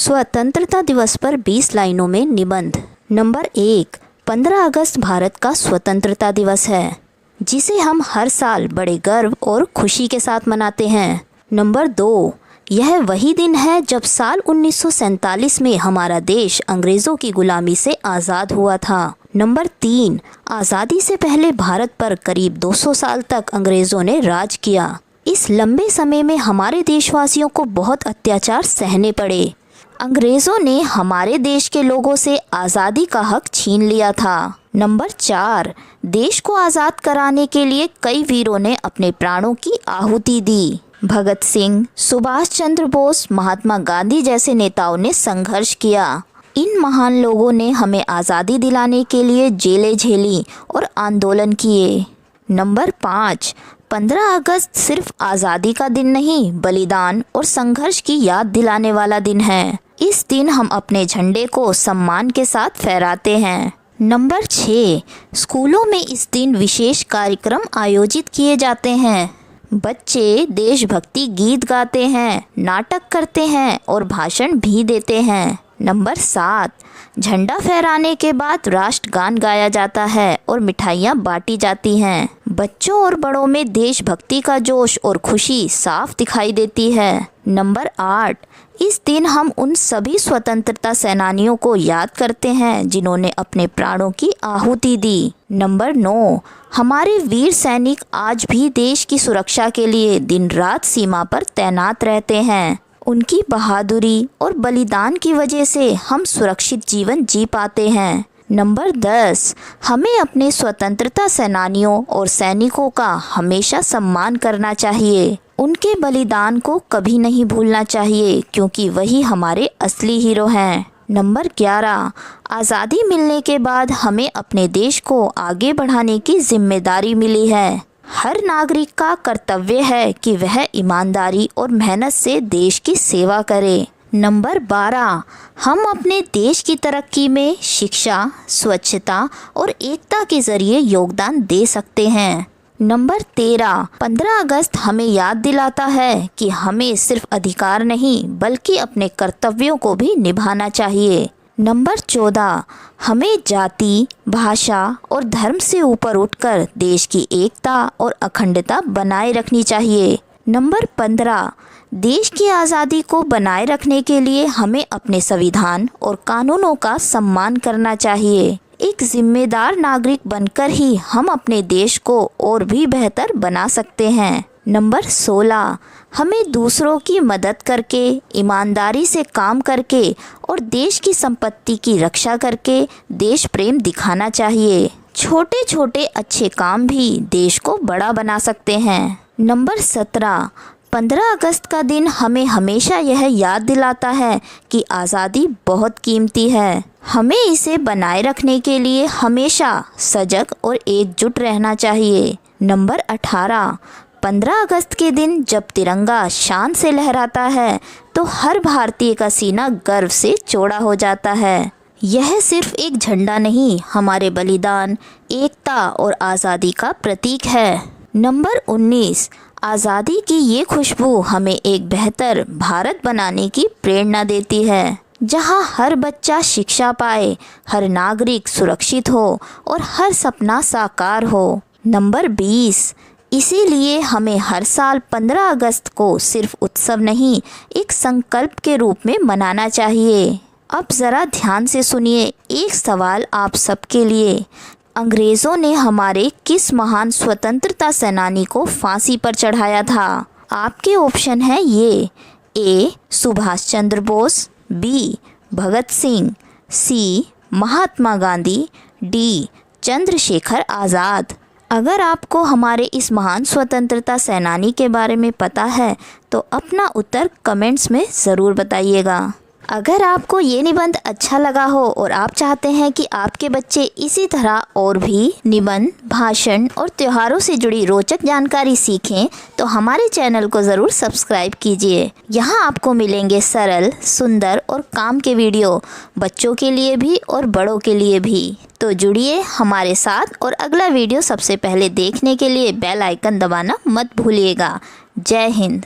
स्वतंत्रता दिवस पर 20 लाइनों में निबंध। नंबर 1, 15 अगस्त भारत का स्वतंत्रता दिवस है, जिसे हम हर साल बड़े गर्व और खुशी के साथ मनाते हैं। नंबर 2, यह वही दिन है जब साल 1947 में हमारा देश अंग्रेज़ों की गुलामी से आज़ाद हुआ था। नंबर 3, आज़ादी से पहले भारत पर करीब 200 साल तक अंग्रेज़ों ने राज किया। इस लंबे समय में हमारे देशवासियों को बहुत अत्याचार सहने पड़े। अंग्रेज़ों ने हमारे देश के लोगों से आज़ादी का हक छीन लिया था। नंबर 4, देश को आज़ाद कराने के लिए कई वीरों ने अपने प्राणों की आहुति दी। भगत सिंह, सुभाष चंद्र बोस, महात्मा गांधी जैसे नेताओं ने संघर्ष किया। इन महान लोगों ने हमें आज़ादी दिलाने के लिए जेलें झेली और आंदोलन किए। नंबर 5, 15 अगस्त सिर्फ आज़ादी का दिन नहीं, बलिदान और संघर्ष की याद दिलाने वाला दिन है। इस दिन हम अपने झंडे को सम्मान के साथ फहराते हैं। नंबर 6, स्कूलों में इस दिन विशेष कार्यक्रम आयोजित किए जाते हैं। बच्चे देशभक्ति गीत गाते हैं, नाटक करते हैं और भाषण भी देते हैं। नंबर 7, झंडा फहराने के बाद राष्ट्रगान गाया जाता है और मिठाइयाँ बांटी जाती हैं। बच्चों और बड़ों में देशभक्ति का जोश और खुशी साफ दिखाई देती है। नंबर 8, इस दिन हम उन सभी स्वतंत्रता सेनानियों को याद करते हैं जिन्होंने अपने प्राणों की आहुति दी। नंबर 9, हमारे वीर सैनिक आज भी देश की सुरक्षा के लिए दिन रात सीमा पर तैनात रहते हैं। उनकी बहादुरी और बलिदान की वजह से हम सुरक्षित जीवन जी पाते हैं। नंबर 10, हमें अपने स्वतंत्रता सेनानियों और सैनिकों का हमेशा सम्मान करना चाहिए। उनके बलिदान को कभी नहीं भूलना चाहिए, क्योंकि वही हमारे असली हीरो हैं। नंबर 11, आज़ादी मिलने के बाद हमें अपने देश को आगे बढ़ाने की जिम्मेदारी मिली है। हर नागरिक का कर्तव्य है कि वह ईमानदारी और मेहनत से देश की सेवा करे। नंबर 12, हम अपने देश की तरक्की में शिक्षा, स्वच्छता और एकता के जरिए योगदान दे सकते हैं। नंबर 13, 15 अगस्त हमें याद दिलाता है कि हमें सिर्फ अधिकार नहीं बल्कि अपने कर्तव्यों को भी निभाना चाहिए। नंबर 14, हमें जाति, भाषा और धर्म से ऊपर उठकर देश की एकता और अखंडता बनाए रखनी चाहिए। नंबर 15, देश की आज़ादी को बनाए रखने के लिए हमें अपने संविधान और कानूनों का सम्मान करना चाहिए। एक जिम्मेदार नागरिक बनकर ही हम अपने देश को और भी बेहतर बना सकते हैं। नंबर 16, हमें दूसरों की मदद करके, ईमानदारी से काम करके और देश की संपत्ति की रक्षा करके देश प्रेम दिखाना चाहिए। छोटे छोटे अच्छे काम भी देश को बड़ा बना सकते हैं। नंबर 17, 15 अगस्त का दिन हमें हमेशा यह याद दिलाता है कि आज़ादी बहुत कीमती है। हमें इसे बनाए रखने के लिए हमेशा सजग और एकजुट रहना चाहिए। नंबर 18, 15 अगस्त के दिन जब तिरंगा शान से लहराता है तो हर भारतीय का सीना गर्व से चौड़ा हो जाता है। यह सिर्फ एक झंडा नहीं, हमारे बलिदान, एकता और आज़ादी का प्रतीक है। नंबर 19, आज़ादी की ये खुशबू हमें एक बेहतर भारत बनाने की प्रेरणा देती है, जहाँ हर बच्चा शिक्षा पाए, हर नागरिक सुरक्षित हो और हर सपना साकार हो। नंबर 20, इसीलिए हमें हर साल 15 अगस्त को सिर्फ उत्सव नहीं, एक संकल्प के रूप में मनाना चाहिए। अब ज़रा ध्यान से सुनिए, एक सवाल आप सबके लिए। अंग्रेज़ों ने हमारे किस महान स्वतंत्रता सेनानी को फांसी पर चढ़ाया था? आपके ऑप्शन हैं ये: ए. सुभाष चंद्र बोस, बी. भगत सिंह, सी. महात्मा गांधी, डी. चंद्रशेखर आज़ाद। अगर आपको हमारे इस महान स्वतंत्रता सेनानी के बारे में पता है तो अपना उत्तर कमेंट्स में ज़रूर बताइएगा। अगर आपको ये निबंध अच्छा लगा हो और आप चाहते हैं कि आपके बच्चे इसी तरह और भी निबंध, भाषण और त्योहारों से जुड़ी रोचक जानकारी सीखें तो हमारे चैनल को ज़रूर सब्सक्राइब कीजिए। यहाँ आपको मिलेंगे सरल, सुंदर और काम के वीडियो, बच्चों के लिए भी और बड़ों के लिए भी। तो जुड़िए हमारे साथ और अगला वीडियो सबसे पहले देखने के लिए बेल आइकन दबाना मत भूलिएगा। जय हिंद।